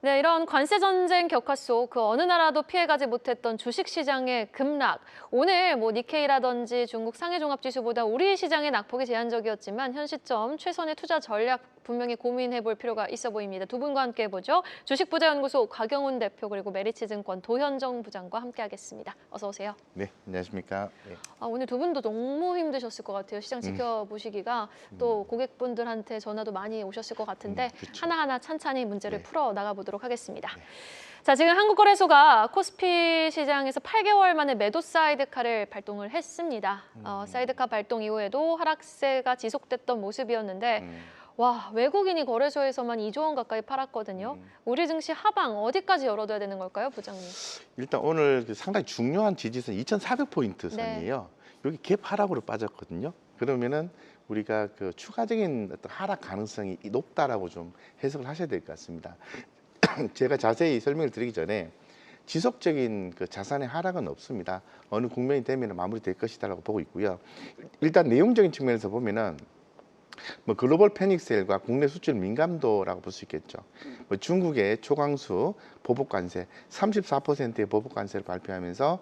네, 이런 관세 전쟁 격화 속 그 어느 나라도 피해가지 못했던 주식 시장의 급락. 오늘 니케이라든지 중국 상해 종합지수보다 우리 시장의 낙폭이 제한적이었지만 현 시점 최선의 투자 전략 분명히 고민해볼 필요가 있어 보입니다. 두 분과 함께 해보죠. 주식부자연구소 곽영훈 대표 그리고 메리츠증권 도현정 부장과 함께하겠습니다. 어서 오세요. 네, 안녕하십니까. 네. 오늘 두 분도 너무 힘드셨을 것 같아요. 시장 지켜보시기가 또 고객분들한테 전화도 많이 오셨을 것 같은데 그렇죠. 하나하나 찬찬히 문제를 네. 풀어 나가보도록 하겠습니다. 네. 자, 지금 한국거래소가 코스피 시장에서 8개월 만에 매도 사이드카를 발동을 했습니다. 사이드카 발동 이후에도 하락세가 지속됐던 모습이었는데 와, 외국인이 거래소에서만 2조 원 가까이 팔았거든요. 우리 증시 하방 어디까지 열어둬야 되는 걸까요, 부장님? 일단 오늘 상당히 중요한 지지선 2,400포인트 네. 선이에요. 여기 갭 하락으로 빠졌거든요. 그러면은 우리가 그 추가적인 어떤 하락 가능성이 높다라고 좀 해석을 하셔야 될 것 같습니다. 제가 자세히 설명을 드리기 전에 지속적인 그 자산의 하락은 없습니다. 어느 국면이 되면 마무리될 것이다라고 보고 있고요. 일단 내용적인 측면에서 보면은 글로벌 패닉 세일과 국내 수출 민감도라고 볼 수 있겠죠. 중국의 초강수 보복 관세 34%의 보복 관세를 발표하면서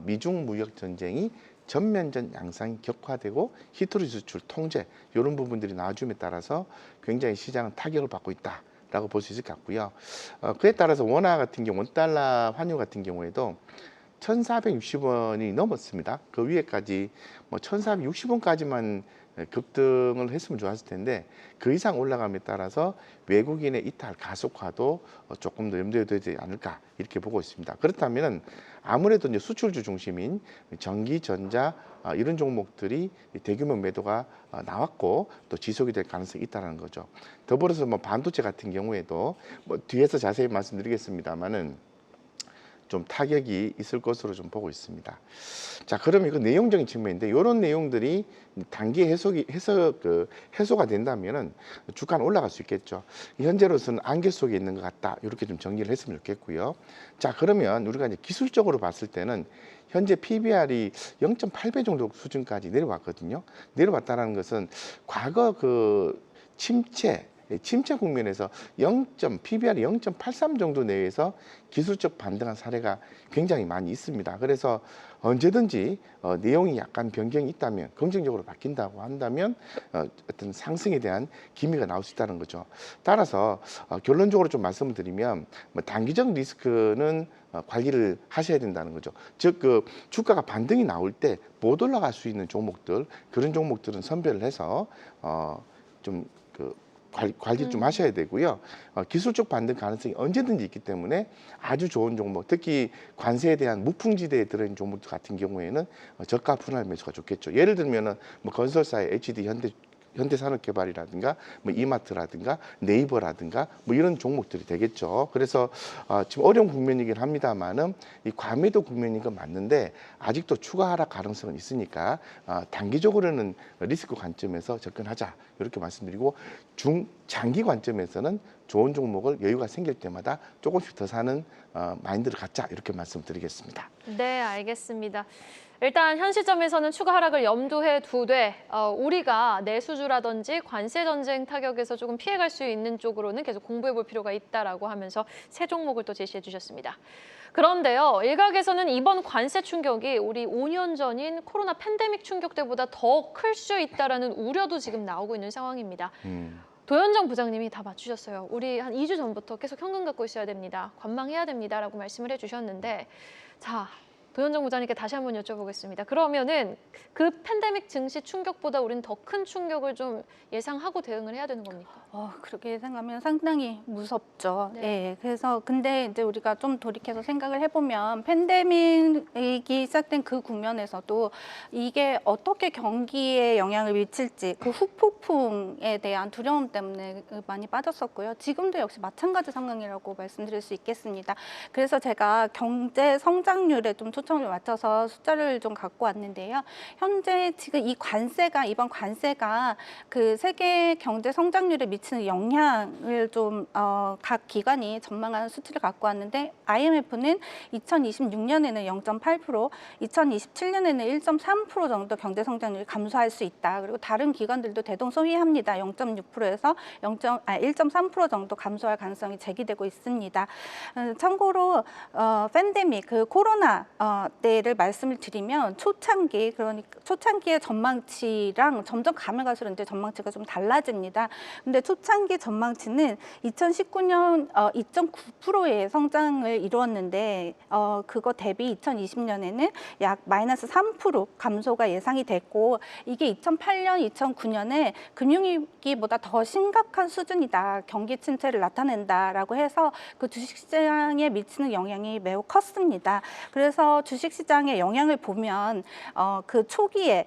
미중 무역 전쟁이 전면전 양상이 격화되고 히토리 수출 통제 이런 부분들이 나와줌에 따라서 굉장히 시장은 타격을 받고 있다라고 볼 수 있을 것 같고요. 그에 따라서 원화 같은 경우 원달러 환율 같은 경우에도 1,460원이 넘었습니다. 그 위에까지 1,460원까지만 급등을 했으면 좋았을 텐데 그 이상 올라감에 따라서 외국인의 이탈 가속화도 조금 더 염두에 둬야 되지 않을까 이렇게 보고 있습니다. 그렇다면 아무래도 이제 수출주 중심인 전기, 전자 이런 종목들이 대규모 매도가 나왔고 또 지속이 될 가능성이 있다는 거죠. 더불어서 반도체 같은 경우에도 뒤에서 자세히 말씀드리겠습니다만은 좀 타격이 있을 것으로 좀 보고 있습니다. 자, 그러면 이거 내용적인 측면인데 이런 내용들이 단기 해소가 된다면은 주가는 올라갈 수 있겠죠. 현재로서는 안개 속에 있는 것 같다. 이렇게 좀 정리를 했으면 좋겠고요. 자, 그러면 우리가 이제 기술적으로 봤을 때는 현재 PBR이 0.8배 정도 수준까지 내려왔거든요. 내려왔다는 것은 과거 그 침체 국면에서 PBR이 0.83 정도 내에서 기술적 반등한 사례가 굉장히 많이 있습니다. 그래서 언제든지 내용이 약간 변경이 있다면 긍정적으로 바뀐다고 한다면 어떤 상승에 대한 기미가 나올 수 있다는 거죠. 따라서 결론적으로 좀 말씀을 드리면 단기적 리스크는 관리를 하셔야 된다는 거죠. 즉 그 주가가 반등이 나올 때 못 올라갈 수 있는 종목들 그런 종목들은 선별을 해서 관리 좀 하셔야 되고요. 기술적 반등 가능성이 언제든지 있기 때문에 아주 좋은 종목, 특히 관세에 대한 무풍지대에 들어있는 종목 같은 경우에는 저가 분할 매수가 좋겠죠. 예를 들면은 건설사의 HD 현대산업개발이라든가 이마트라든가 네이버라든가 이런 종목들이 되겠죠. 그래서 지금 어려운 국면이긴 합니다만은 이 과매도 국면인 건 맞는데 아직도 추가 하락 가능성은 있으니까 단기적으로는 리스크 관점에서 접근하자 이렇게 말씀드리고 장기 관점에서는 좋은 종목을 여유가 생길 때마다 조금씩 더 사는 마인드를 갖자 이렇게 말씀드리겠습니다. 네, 알겠습니다. 일단 현 시점에서는 추가 하락을 염두에 두되 우리가 내수주라든지 관세 전쟁 타격에서 조금 피해갈 수 있는 쪽으로는 계속 공부해 볼 필요가 있다라고 하면서 세 종목을 또 제시해 주셨습니다. 그런데요, 일각에서는 이번 관세 충격이 우리 5년 전인 코로나 팬데믹 충격 때보다 더 클 수 있다라는 우려도 지금 나오고 있는 상황입니다. 도현정 부장님이 다 맞추셨어요. 우리 한 2주 전부터 계속 현금 갖고 있어야 됩니다. 관망해야 됩니다라고 말씀을 해주셨는데 자, 도현정 부장님께 다시 한번 여쭤보겠습니다. 그러면은 그 팬데믹 증시 충격보다 우리는 더 큰 충격을 좀 예상하고 대응을 해야 되는 겁니까? 그렇게 생각하면 상당히 무섭죠. 네. 네. 그래서 근데 이제 우리가 좀 돌이켜서 생각을 해보면 팬데믹이 시작된 그 국면에서도 이게 어떻게 경기에 영향을 미칠지 그 후폭풍에 대한 두려움 때문에 많이 빠졌었고요. 지금도 역시 마찬가지 상황이라고 말씀드릴 수 있겠습니다. 그래서 제가 경제 성장률에 좀 초청을 맞춰서 숫자를 좀 갖고 왔는데요. 현재 지금 이 관세가 이번 관세가 그 세계 경제 성장률에 미치는 영향을 좀 각 기관이 전망하는 수치를 갖고 왔는데 IMF는 2026년에는 0.8%, 2027년에는 1.3% 정도 경제 성장률이 감소할 수 있다. 그리고 다른 기관들도 대동소이합니다. 0.6%에서 1.3% 정도 감소할 가능성이 제기되고 있습니다. 참고로 팬데믹, 그 코로나 때를 말씀을 드리면 초창기, 그러니까 초창기의 전망치랑 점점 가면 갈수록 이제 전망치가 좀 달라집니다. 근데 초창기 전망치는 2019년 2.9%의 성장을 이루었는데 그거 대비 2020년에는 약 마이너스 3% 감소가 예상이 됐고, 이게 2008년, 2009년에 금융위기보다 더 심각한 수준이다, 경기 침체를 나타낸다라고 해서 그 주식시장에 미치는 영향이 매우 컸습니다. 그래서 주식시장의 영향을 보면 그 초기에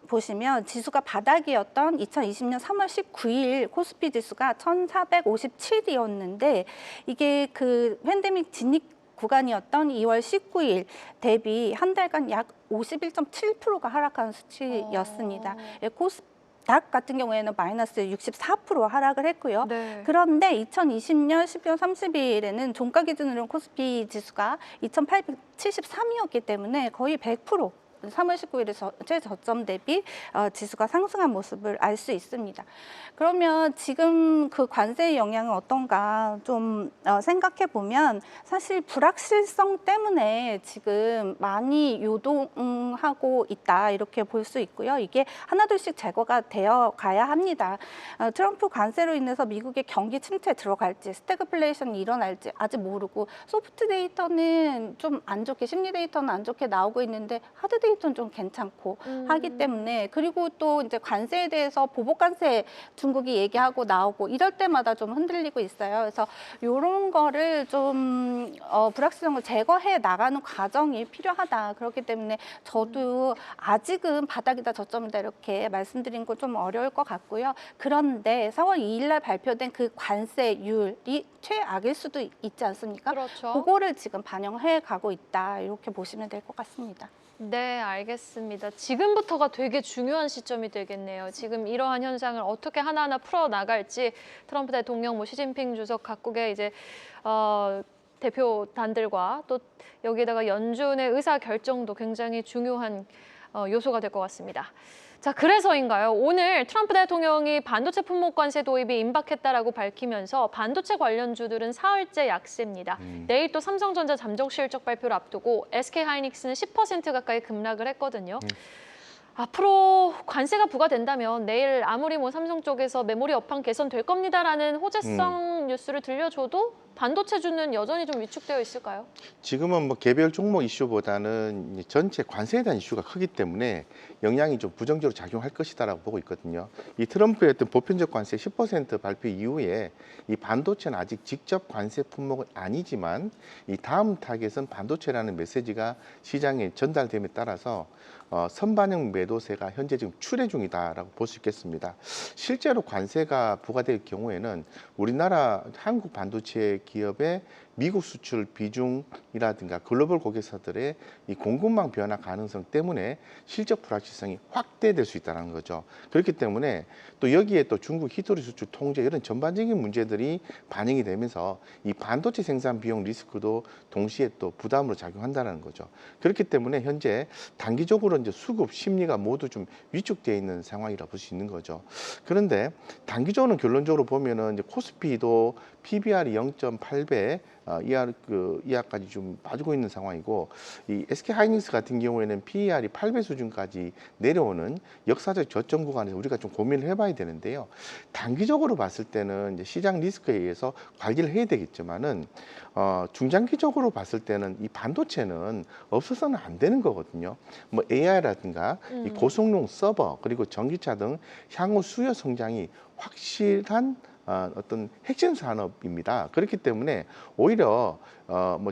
보시면 지수가 바닥이었던 2020년 3월 19일 코스피 지수가 1457이었는데 이게 그 팬데믹 진입 구간이었던 2월 19일 대비 한 달간 약 51.7%가 하락한 수치였습니다. 코스닥 같은 경우에는 마이너스 64% 하락을 했고요. 네. 그런데 2020년 12월 30일에는 종가 기준으로 코스피 지수가 2873이었기 때문에 거의 100%, 3월 19일에 최저점 대비 지수가 상승한 모습을 알 수 있습니다. 그러면 지금 그 관세의 영향은 어떤가 좀 생각해 보면, 사실 불확실성 때문에 지금 많이 요동하고 있다, 이렇게 볼 수 있고요. 이게 하나둘씩 제거가 되어 가야 합니다. 트럼프 관세로 인해서 미국의 경기 침체에 들어갈지, 스태그플레이션이 일어날지 아직 모르고, 소프트 데이터는 좀 안 좋게, 심리 데이터는 안 좋게 나오고 있는데 하드 데이터는 좀 괜찮고 하기 때문에, 그리고 또 이제 관세에 대해서 보복 관세 중국이 얘기하고 나오고 이럴 때마다 좀 흔들리고 있어요. 그래서 이런 거를 좀 불확실성을 제거해 나가는 과정이 필요하다. 그렇기 때문에 저도 아직은 바닥이다, 저점이다 이렇게 말씀드린 건 좀 어려울 것 같고요. 그런데 4월 2일 날 발표된 그 관세율이 최악일 수도 있지 않습니까? 그렇죠. 그거를 지금 반영해 가고 있다, 이렇게 보시면 될 것 같습니다. 네, 알겠습니다. 지금부터가 되게 중요한 시점이 되겠네요. 지금 이러한 현상을 어떻게 하나하나 풀어 나갈지 트럼프 대통령, 시진핑 주석 각국의 이제 대표단들과 또 여기에다가 연준의 의사 결정도 굉장히 중요한 요소가 될 것 같습니다. 자, 그래서인가요? 오늘 트럼프 대통령이 반도체 품목 관세 도입이 임박했다라고 밝히면서 반도체 관련주들은 사흘째 약세입니다. 내일 또 삼성전자 잠정 실적 발표를 앞두고 SK하이닉스는 10% 가까이 급락을 했거든요. 앞으로 관세가 부과된다면 내일 아무리 삼성 쪽에서 메모리 업황 개선될 겁니다라는 호재성 뉴스를 들려줘도 반도체주는 여전히 좀 위축되어 있을까요? 지금은 개별 종목 이슈보다는 전체 관세에 대한 이슈가 크기 때문에 영향이 좀 부정적으로 작용할 것이다라고 보고 있거든요. 이 트럼프의 어떤 보편적 관세 10% 발표 이후에 이 반도체는 아직 직접 관세 품목은 아니지만 이 다음 타겟은 반도체라는 메시지가 시장에 전달됨에 따라서 선반영 매도세가 현재 지금 출회 중이다라고 볼 수 있겠습니다. 실제로 관세가 부과될 경우에는 우리나라 한국 반도체 기업의 미국 수출 비중이라든가 글로벌 고객사들의 이 공급망 변화 가능성 때문에 실적 불확실성이 확대될 수 있다는 거죠. 그렇기 때문에 또 여기에 또 중국 히토리 수출 통제 이런 전반적인 문제들이 반영이 되면서 이 반도체 생산 비용 리스크도 동시에 또 부담으로 작용한다는 거죠. 그렇기 때문에 현재 단기적으로 이제 수급 심리가 모두 좀 위축되어 있는 상황이라 볼 수 있는 거죠. 그런데 단기적으로는 결론적으로 보면은 이제 코스피도 PBR이 0.8배 이하까지 좀 빠지고 있는 상황이고, 이 SK하이닉스 같은 경우에는 PER이 8배 수준까지 내려오는 역사적 저점 구간에서 우리가 좀 고민을 해봐야 되는데요. 단기적으로 봤을 때는 이제 시장 리스크에 의해서 관리를 해야 되겠지만은 중장기적으로 봤을 때는 이 반도체는 없어서는 안 되는 거거든요. AI라든가 이 고성능 서버 그리고 전기차 등 향후 수요 성장이 확실한 어떤 핵심 산업입니다. 그렇기 때문에 오히려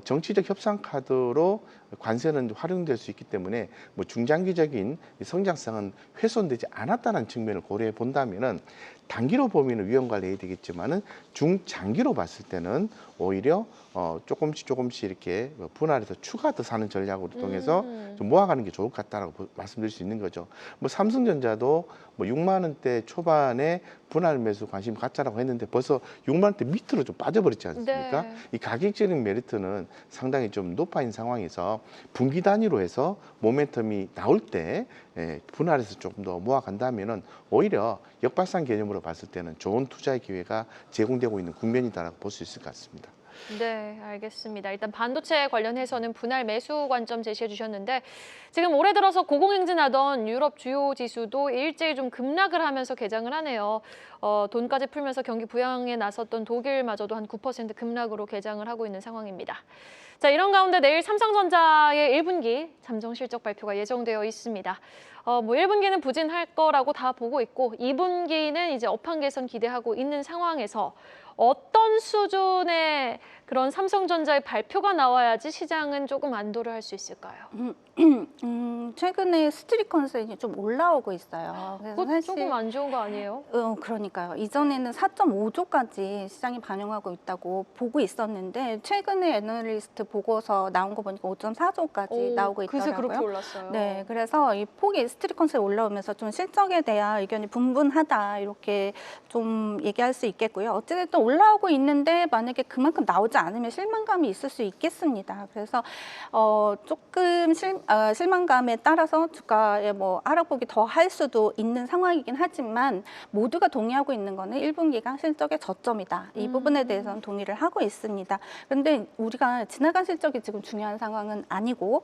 정치적 협상 카드로 관세는 활용될 수 있기 때문에 중장기적인 성장성은 훼손되지 않았다는 측면을 고려해 본다면은 단기로 보면 위험 관리해야 되겠지만은 중장기로 봤을 때는 오히려 조금씩 이렇게 분할해서 추가 더 사는 전략으로 통해서 좀 모아가는 게 좋을 것 같다라고 말씀드릴 수 있는 거죠. 뭐 삼성전자도 뭐 6만 원대 초반에 분할 매수 관심 갖자라고 했는데 벌써 6만 원대 밑으로 좀 빠져버렸지 않습니까? 네. 이 가격적인 메리트는 상당히 좀 높아 있는 상황에서 분기 단위로 해서 모멘텀이 나올 때 분할해서 조금 더 모아간다면은 오히려 역발상 개념으로 봤을 때는 좋은 투자의 기회가 제공되고 있는 국면이다라고 볼 수 있을 것 같습니다. 네, 알겠습니다. 일단 반도체 관련해서는 분할 매수 관점 제시해 주셨는데 지금 올해 들어서 고공행진하던 유럽 주요 지수도 일제히 좀 급락을 하면서 개장을 하네요. 돈까지 풀면서 경기 부양에 나섰던 독일마저도 한 9% 급락으로 개장을 하고 있는 상황입니다. 자, 이런 가운데 내일 삼성전자의 1분기 잠정 실적 발표가 예정되어 있습니다. 뭐 1분기는 부진할 거라고 다 보고 있고 2분기는 이제 업황 개선 기대하고 있는 상황에서 어떤 수준의 그런 삼성전자의 발표가 나와야지 시장은 조금 안도를 할 수 있을까요? 최근에 스트릿 컨센이 좀 올라오고 있어요. 그래서 그거 사실 조금 안 좋은 거 아니에요? 그러니까요. 이전에는 4.5조까지 시장이 반영하고 있다고 보고 있었는데 최근에 애널리스트 보고서 나온 거 보니까 5.4조까지 나오고 그새 있더라고요. 그렇게 올랐어요. 네, 그래서 이 폭이 스트릿 컨셉 올라오면서 좀 실적에 대한 의견이 분분하다 이렇게 좀 얘기할 수 있겠고요. 어찌됐든 올라오고 있는데 만약에 그만큼 나오지 않으면 실망감이 있을 수 있겠습니다. 그래서 조금 실망감에 따라서 주가에 뭐 하락폭이 더 할 수도 있는 상황이긴 하지만 모두가 동의하고 있는 거는 1분기가 실적의 저점이다. 이 부분에 대해서는 동의를 하고 있습니다. 그런데 우리가 지나간 실적이 지금 중요한 상황은 아니고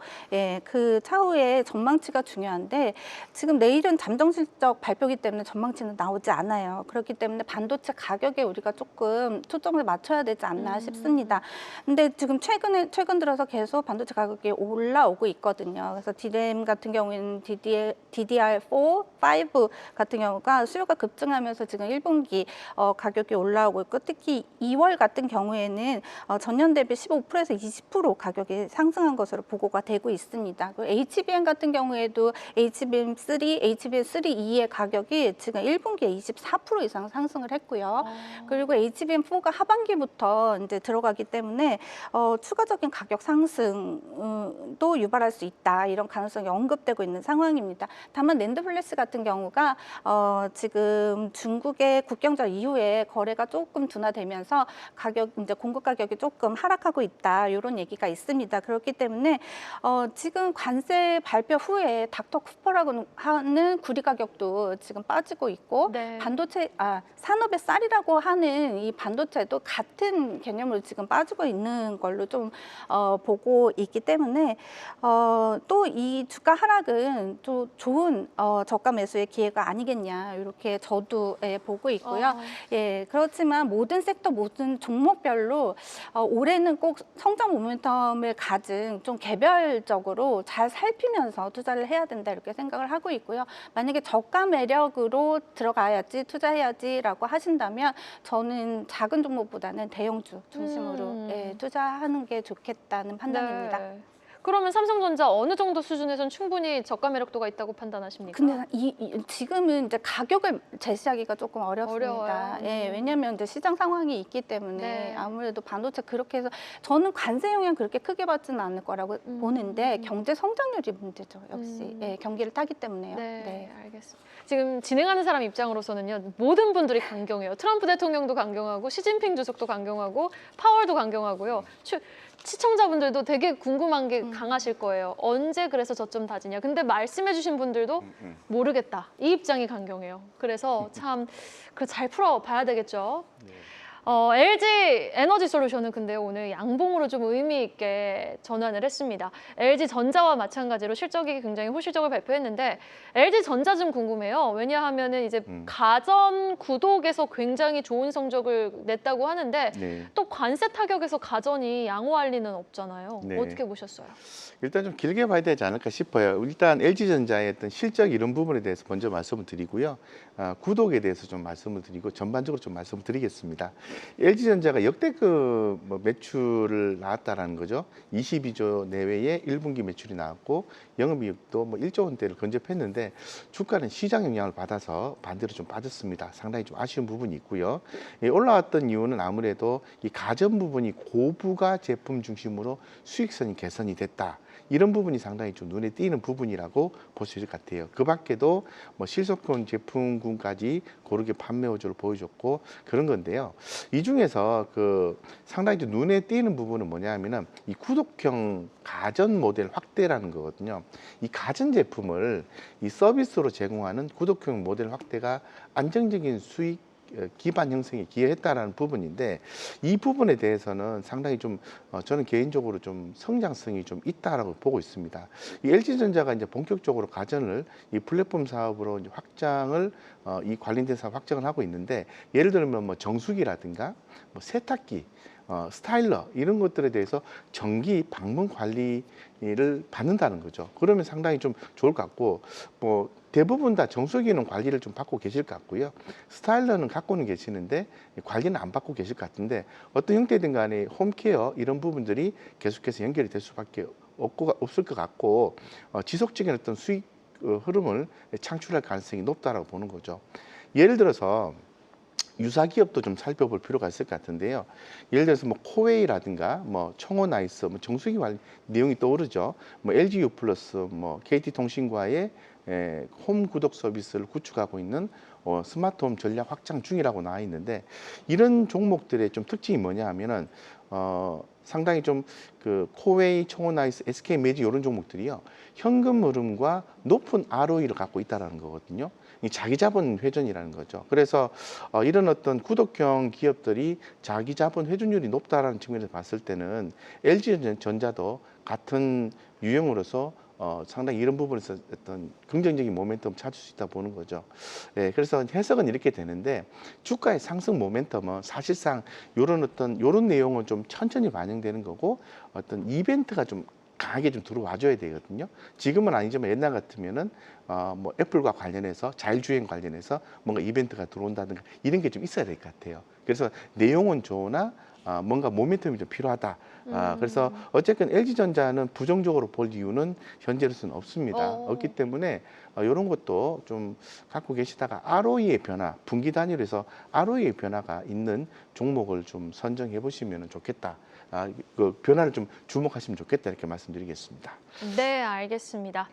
그 차후에 전망치가 중요한데 지금 내일은 잠정 실적 발표기 때문에 전망치는 나오지 않아요. 그렇기 때문에 반도체 가격에 우리가 조금 초점을 맞춰야 되지 않나 싶습니다. 근데 지금 최근 들어서 계속 반도체 가격이 올라오고 있거든요. 그래서 DRAM 같은 경우에는 DDR4, 5 같은 경우가 수요가 급증하면서 지금 1분기 가격이 올라오고 있고 특히 2월 같은 경우에는 전년 대비 15%에서 20% 가격이 상승한 것으로 보고가 되고 있습니다. 그리고 HBM 같은 경우에도 HBM3, HBM3E의 가격이 지금 1분기에 24% 이상 상승을 했고요. 그리고 HBM4가 하반기부터 이제 들어가기 때문에 추가적인 가격 상승도 유발할 수 있다. 이런 가능성이 언급되고 있는 상황입니다. 다만 낸드 플래시 같은 경우가 지금 중국의 국경절 이후에 거래가 조금 둔화되면서 이제 공급 가격이 조금 하락하고 있다. 이런 얘기가 있습니다. 그렇기 때문에 지금 관세 발표 후에 닥터 쿠퍼라고 하는 구리 가격도 지금 빠지고 있고 네. 산업의 쌀이라고 하는 이 반도체도 같은 개념으로 지금 빠지고 있는 걸로 좀 보고 있기 때문에 또 이 주가 하락은 또 좋은 저가 매수의 기회가 아니겠냐 이렇게 저도 보고 있고요. 그렇지만 모든 섹터 모든 종목별로 올해는 꼭 성장 모멘텀을 가진 좀 개별적으로 잘 살피면서 투자를 해야 된다 이렇게 생각을 하고 있고요. 만약에 저가 매력으로 들어가야지 투자해야지라고 하신다면 저는 작은 종목보다는 대형주 중심으로 투자하는 게 좋겠다는 판단입니다. 네. 그러면 삼성전자 어느 정도 수준에선 충분히 저가 매력도가 있다고 판단하십니까? 근데 지금은 이제 가격을 제시하기가 조금 어렵습니다. 어려워요. 왜냐하면 이제 시장 상황이 있기 때문에 네. 아무래도 반도체 그렇게 해서 저는 관세 영향 그렇게 크게 받지는 않을 거라고 보는데 경제 성장률이 문제죠. 역시 경기를 타기 때문에요. 네, 알겠습니다. 지금 진행하는 사람 입장으로서는요, 모든 분들이 강경해요. 트럼프 대통령도 강경하고 시진핑 주석도 강경하고 파월도 강경하고요. 시청자분들도 되게 궁금한 게 강하실 거예요. 언제 그래서 저점 다지냐. 근데 말씀해주신 분들도 모르겠다. 이 입장이 강경해요. 그래서 참 잘 풀어봐야 되겠죠. LG 에너지 솔루션은 근데 오늘 양봉으로 좀 의미 있게 전환을 했습니다. LG 전자와 마찬가지로 실적이 굉장히 호실적을 발표했는데 LG 전자 좀 궁금해요. 왜냐하면은 이제 가전 구독에서 굉장히 좋은 성적을 냈다고 하는데 또 관세 타격에서 가전이 양호할 리는 없잖아요. 네. 어떻게 보셨어요? 일단 좀 길게 봐야 되지 않을까 싶어요. 일단 LG전자의 어떤 실적 이런 부분에 대해서 먼저 말씀을 드리고요. 구독에 대해서 좀 말씀을 드리고 전반적으로 좀 말씀을 드리겠습니다. LG전자가 역대급 뭐 매출을 나왔다라는 거죠. 22조 내외의 1분기 매출이 나왔고 영업이익도 뭐 1조 원대를 근접했는데 주가는 시장 영향을 받아서 반대로 좀 빠졌습니다. 상당히 좀 아쉬운 부분이 있고요. 올라왔던 이유는 아무래도 이 가전 부분이 고부가 제품 중심으로 수익성이 개선이 됐다. 이런 부분이 상당히 좀 눈에 띄는 부분이라고 볼 수 있을 것 같아요. 그 밖에도 뭐 실속권 제품군까지 고르게 판매 호조를 보여줬고 그런 건데요. 이 중에서 그 상당히 좀 눈에 띄는 부분은 뭐냐면은 이 구독형 가전 모델 확대라는 거거든요. 이 가전 제품을 이 서비스로 제공하는 구독형 모델 확대가 안정적인 수익 기반 형성에 기여했다라는 부분인데 이 부분에 대해서는 상당히 좀 저는 개인적으로 좀 성장성이 좀 있다라고 보고 있습니다. 이 LG전자가 이제 본격적으로 가전을 이 플랫폼 사업으로 이제 확장을 이 관련된 사업 확장을 하고 있는데 예를 들면 뭐 정수기라든가 뭐 세탁기 스타일러 이런 것들에 대해서 정기 방문 관리를 받는다는 거죠. 그러면 상당히 좀 좋을 것 같고 뭐 대부분 다 정수기는 관리를 좀 받고 계실 것 같고요. 스타일러는 갖고는 계시는데 관리는 안 받고 계실 것 같은데 어떤 형태든 간에 홈케어 이런 부분들이 계속해서 연결이 될 수밖에 없을 것 같고 지속적인 어떤 수익 흐름을 창출할 가능성이 높다라고 보는 거죠. 예를 들어서 유사 기업도 좀 살펴볼 필요가 있을 것 같은데요. 예를 들어서 뭐 코웨이라든가 뭐 청호나이스, 뭐 정수기 관리 내용이 떠오르죠. 뭐 LGU 플러스, 뭐 KT통신과의 홈 구독 서비스를 구축하고 있는 스마트홈 전략 확장 중이라고 나와 있는데 이런 종목들의 좀 특징이 뭐냐 하면은 상당히 좀 그 코웨이, 청호나이스, SK 매직 이런 종목들이요 현금 흐름과 높은 ROE를 갖고 있다라는 거거든요. 이 자기 자본 회전이라는 거죠. 그래서 이런 어떤 구독형 기업들이 자기 자본 회전율이 높다라는 측면에서 봤을 때는 LG전자도 같은 유형으로서 상당히 이런 부분에서 어떤 긍정적인 모멘텀을 찾을 수 있다 보는 거죠. 예, 그래서 해석은 이렇게 되는데 주가의 상승 모멘텀은 사실상 요런 내용은 좀 천천히 반영되는 거고 어떤 이벤트가 좀 강하게 좀 들어와줘야 되거든요. 지금은 아니지만 옛날 같으면은 뭐 애플과 관련해서 자율주행 관련해서 뭔가 이벤트가 들어온다든가 이런 게 좀 있어야 될 것 같아요. 그래서 내용은 좋으나 뭔가 모멘텀이 좀 필요하다. 그래서 어쨌든 LG전자는 부정적으로 볼 이유는 현재로서는 없습니다. 없기 때문에 이런 것도 좀 갖고 계시다가 ROE의 변화, 분기 단위로해서 ROE의 변화가 있는 종목을 좀 선정해 보시면 좋겠다. 그 변화를 좀 주목하시면 좋겠다 이렇게 말씀드리겠습니다. 네, 알겠습니다.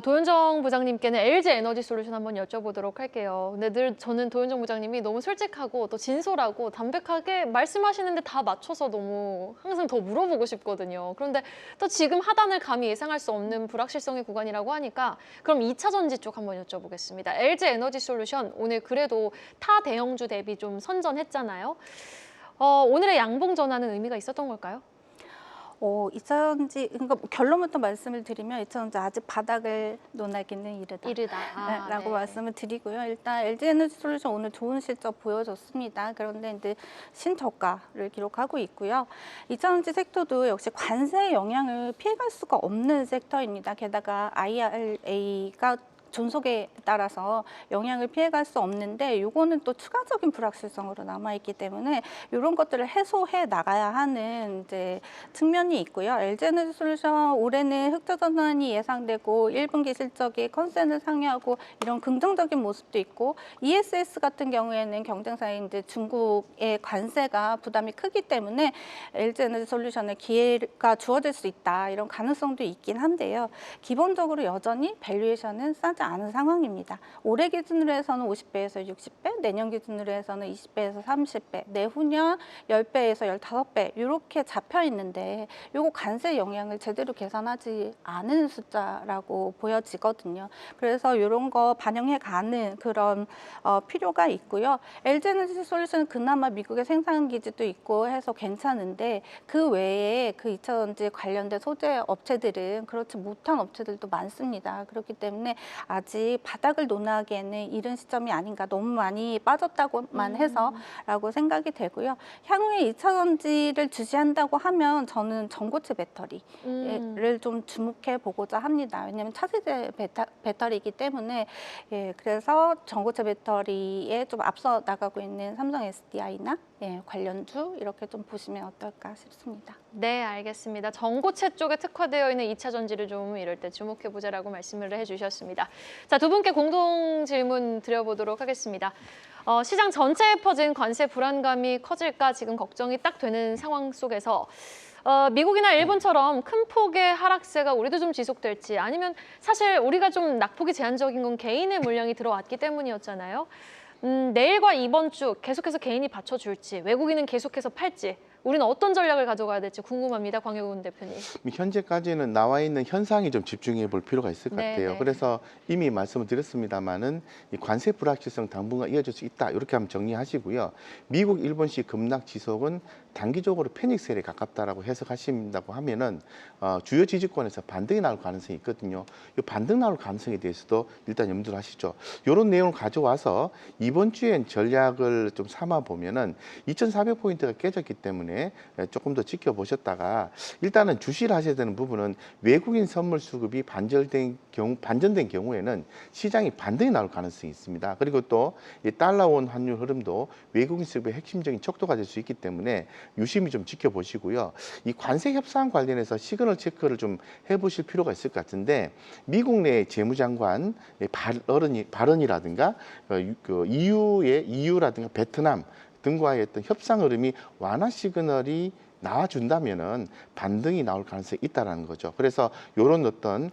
도현정 부장님께는 LG 에너지 솔루션 한번 여쭤보도록 할게요. 근데 늘 저는 도현정 부장님이 너무 솔직하고 또 진솔하고 담백하게 말씀하시는데 다 맞춰서 너무 항상 더 물어보고 싶거든요. 그런데 또 지금 하단을 감히 예상할 수 없는 불확실성의 구간이라고 하니까 그럼 2차 전지 쪽 한번 여쭤보겠습니다. LG 에너지 솔루션 오늘 그래도 타 대형주 대비 좀 선전했잖아요. 오늘의 양봉 전환은 의미가 있었던 걸까요? 2차 전지, 그러니까 결론부터 말씀을 드리면 2차 전지 아직 바닥을 논하기는 이르다. 라고 네. 말씀을 드리고요. 일단 LG에너지솔루션 오늘 좋은 실적 보여줬습니다. 그런데 이제 신저가를 기록하고 있고요. 2차 전지 섹터도 역시 관세의 영향을 피해갈 수가 없는 섹터입니다. 게다가 IRA가 존속에 따라서 영향을 피해갈 수 없는데 요거는 또 추가적인 불확실성으로 남아있기 때문에 이런 것들을 해소해 나가야 하는 이제 측면이 있고요. LG에너지솔루션 올해는 흑자 전환이 예상되고 1분기 실적이 컨센을 상회하고 이런 긍정적인 모습도 있고 ESS 같은 경우에는 경쟁사인 이제 중국의 관세가 부담이 크기 때문에 LG에너지솔루션에 기회가 주어질 수 있다 이런 가능성도 있긴 한데요. 기본적으로 여전히 밸류에이션은 싸지 않은 상황입니다. 올해 기준으로 해서는 50배에서 60배, 내년 기준으로 해서는 20배에서 30배, 내후년 10배에서 15배 이렇게 잡혀 있는데 요거 관세 영향을 제대로 계산하지 않은 숫자라고 보여지거든요. 그래서 이런 거 반영해 가는 그런 필요가 있고요. LG에너지솔루션은 그나마 미국의 생산 기지도 있고 해서 괜찮은데 그 외에 그 2차 전지 관련된 소재 업체들은 그렇지 못한 업체들도 많습니다. 그렇기 때문에 아직 바닥을 논하기에는 이른 시점이 아닌가, 너무 많이 빠졌다고만 해서라고 생각이 되고요. 향후에 2차 전지를 주시한다고 하면 저는 전고체 배터리를 좀 주목해 보고자 합니다. 왜냐하면 차세대 배터리이기 때문에 그래서 전고체 배터리에 좀 앞서 나가고 있는 삼성 SDI나 예, 관련주 이렇게 좀 보시면 어떨까 싶습니다. 네, 알겠습니다. 전고체 쪽에 특화되어 있는 2차 전지를 좀 이럴 때 주목해보자라고 말씀을 해주셨습니다. 자, 두 분께 공동 질문 드려보도록 하겠습니다. 시장 전체에 퍼진 관세 불안감이 커질까 지금 걱정이 딱 되는 상황 속에서 미국이나 일본처럼 큰 폭의 하락세가 우리도 좀 지속될지 아니면 사실 우리가 좀 낙폭이 제한적인 건 개인의 물량이 들어왔기 때문이었잖아요. 내일과 이번 주 계속해서 개인이 받쳐줄지 외국인은 계속해서 팔지 우리는 어떤 전략을 가져가야 될지 궁금합니다. 광효근 대표님. 현재까지는 나와 있는 현상이 좀 집중해 볼 필요가 있을 것 네, 같아요. 네. 그래서 이미 말씀을 드렸습니다마는 이 관세 불확실성 당분간 이어질 수 있다. 이렇게 한번 정리하시고요. 미국, 일본식 급락 지속은 단기적으로 패닉 셀에 가깝다라고 해석하신다고 하면은 주요 지지권에서 반등이 나올 가능성이 있거든요. 이 반등 나올 가능성에 대해서도 일단 염두를 하시죠. 이런 내용을 가져와서 이번 주엔 전략을 좀 삼아 보면은 2,400포인트가 깨졌기 때문에 조금 더 지켜보셨다가 일단은 주시를 하셔야 되는 부분은 외국인 선물 수급이 반전된 경우에는 시장이 반등이 나올 가능성이 있습니다. 그리고 또 이 달러 원 환율 흐름도 외국인 수급의 핵심적인 척도가 될 수 있기 때문에 유심히 좀 지켜보시고요. 이 관세 협상 관련해서 시그널 체크를 좀 해보실 필요가 있을 것 같은데 미국 내 재무장관 발언이라든가 EU라든가 베트남 등과의 어떤 협상 흐름이 완화 시그널이 나와준다면은 반등이 나올 가능성이 있다라는 거죠. 그래서 이런 어떤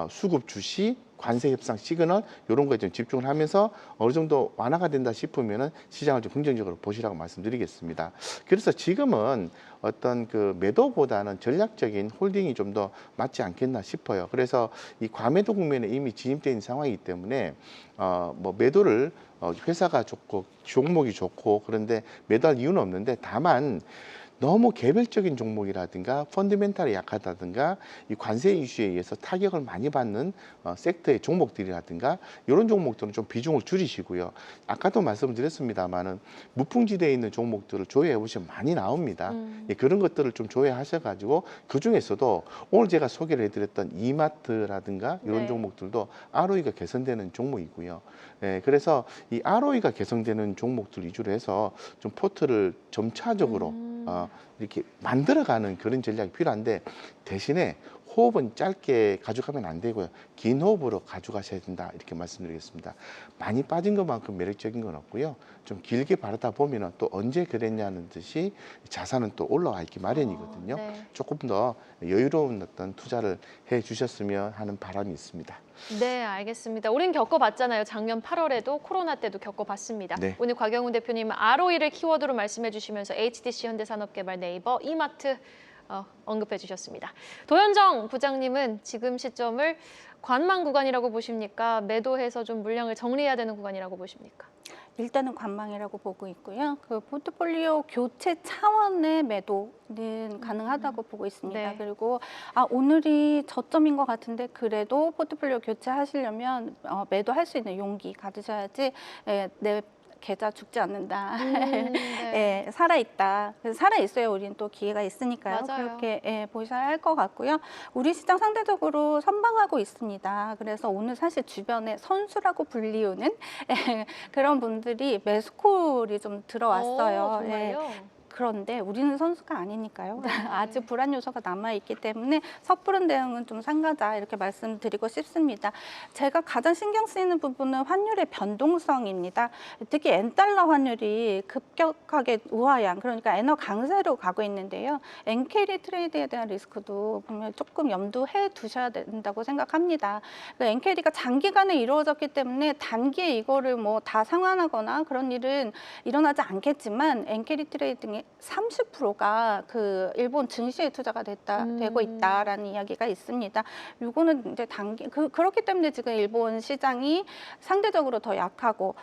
수급 주시 관세 협상 시그널 이런 거에 좀 집중을 하면서 어느 정도 완화가 된다 싶으면은 시장을 좀 긍정적으로 보시라고 말씀드리겠습니다. 그래서 지금은 어떤 그 매도보다는 전략적인 홀딩이 좀 더 맞지 않겠나 싶어요. 그래서 이 과매도 국면에 이미 진입되어 있는 상황이기 때문에 뭐 매도를 회사가 좋고 종목이 좋고 그런데 매도할 이유는 없는데 다만 너무 개별적인 종목이라든가 펀드멘탈이 약하다든가 이 관세 이슈에 의해서 타격을 많이 받는 섹터의 종목들이라든가 이런 종목들은 좀 비중을 줄이시고요. 아까도 말씀을 드렸습니다만은 무풍지대에 있는 종목들을 조회해 보시면 많이 나옵니다. 예, 그런 것들을 좀 조회하셔가지고 그 중에서도 오늘 제가 소개를 해드렸던 이마트라든가 이런 네. 종목들도 ROE가 개선되는 종목이고요. 예, 그래서 이 ROE가 개선되는 종목들 위주로 해서 좀 포트를 점차적으로 이렇게 만들어가는 그런 전략이 필요한데 대신에 호흡은 짧게 가져가면 안 되고요. 긴 호흡으로 가져가셔야 된다. 이렇게 말씀드리겠습니다. 많이 빠진 것만큼 매력적인 건 없고요. 좀 길게 바라다 보면 또 언제 그랬냐는 듯이 자산은 또 올라와 있기 마련이거든요. 네. 조금 더 여유로운 어떤 투자를 해 주셨으면 하는 바람이 있습니다. 네, 알겠습니다. 우린 겪어봤잖아요. 작년 8월에도 코로나 때도 겪어봤습니다. 네. 오늘 곽영훈 대표님 ROE를 키워드로 말씀해 주시면서 HDC 현대산업개발 네이버 이마트 언급해 주셨습니다. 도현정 부장님은 지금 시점을 관망 구간이라고 보십니까? 매도해서 좀 물량을 정리해야 되는 구간이라고 보십니까? 일단은 관망이라고 보고 있고요. 그 포트폴리오 교체 차원의 매도는 가능하다고 보고 있습니다. 네. 그리고 오늘이 저점인 것 같은데 그래도 포트폴리오 교체하시려면 매도할 수 있는 용기 가지셔야지 내 계좌 죽지 않는다. 네. 예, 살아있다. 그래서 살아있어야 우리는 또 기회가 있으니까요. 맞아요. 그렇게 보셔야 할 것 같고요. 우리 시장 상대적으로 선방하고 있습니다. 그래서 오늘 사실 주변에 선수라고 불리우는 그런 분들이 매수콜이 좀 들어왔어요. 정말요? 그런데 우리는 선수가 아니니까요. 네. 아직 불안 요소가 남아있기 때문에 섣부른 대응은 좀 삼가자 이렇게 말씀드리고 싶습니다. 제가 가장 신경 쓰이는 부분은 환율의 변동성입니다. 특히 엔달러 환율이 급격하게 우하향, 그러니까 엔화 강세로 가고 있는데요. 엔캐리 트레이드에 대한 리스크도 보면 조금 염두해 두셔야 된다고 생각합니다. 그러니까 엔캐리가 장기간에 이루어졌기 때문에 단기에 이거를 뭐 다 상환하거나 그런 일은 일어나지 않겠지만 엔캐리 트레이딩이 30%가 그 일본 증시에 투자가 되고 있다라는 이야기가 있습니다. 이거는 이제 그렇기 때문에 지금 일본 시장이 상대적으로 더 약하고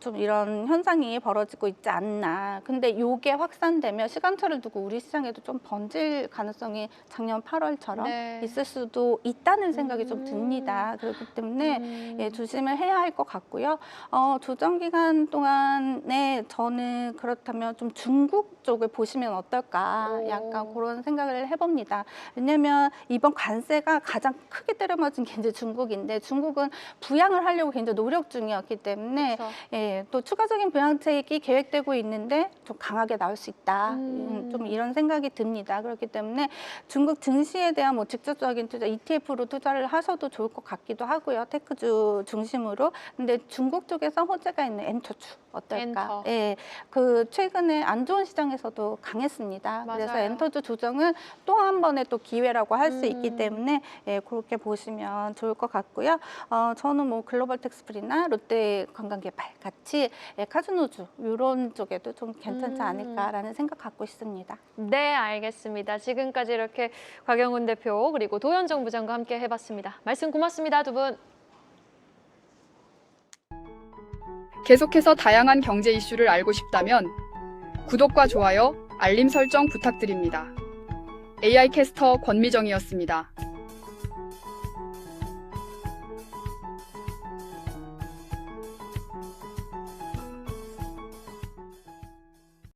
좀 이런 현상이 벌어지고 있지 않나. 근데 이게 확산되면 시간차를 두고 우리 시장에도 좀 번질 가능성이 작년 8월처럼 네. 있을 수도 있다는 생각이 좀 듭니다. 그렇기 때문에 예, 조심을 해야 할 것 같고요. 조정 기간 동안에 저는 그렇다면 좀 중국 쪽을 보시면 어떨까 오. 약간 그런 생각을 해봅니다. 왜냐하면 이번 관세가 가장 크게 때려맞은 게 이제 중국인데 중국은 부양을 하려고 굉장히 노력 중이었기 때문에 그렇죠. 예, 또 추가적인 부양책이 계획되고 있는데 좀 강하게 나올 수 있다. 좀 이런 생각이 듭니다. 그렇기 때문에 중국 증시에 대한 뭐 직접적인 투자, ETF로 투자를 하셔도 좋을 것 같기도 하고요. 테크주 중심으로. 근데 중국 쪽에서 호재가 있는 엔터주 어떨까? 엔터. 예, 그 최근에 안 좋은 시장에서도 강했습니다. 그래서 맞아요. 엔터주 조정은 또 한 번의 또 기회라고 할 수 있기 때문에 예, 그렇게 보시면 좋을 것 같고요. 저는 뭐 글로벌 텍스프리나 롯데 관광개발 같이 예, 카지노주 이런 쪽에도 좀 괜찮지 않을까라는 생각 갖고 있습니다. 네, 알겠습니다. 지금까지 이렇게 곽영훈 대표 그리고 도현정 부장과 함께 해봤습니다. 말씀 고맙습니다, 두 분. 계속해서 다양한 경제 이슈를 알고 싶다면 구독과 좋아요, 알림 설정 부탁드립니다. AI 캐스터 권미정이었습니다.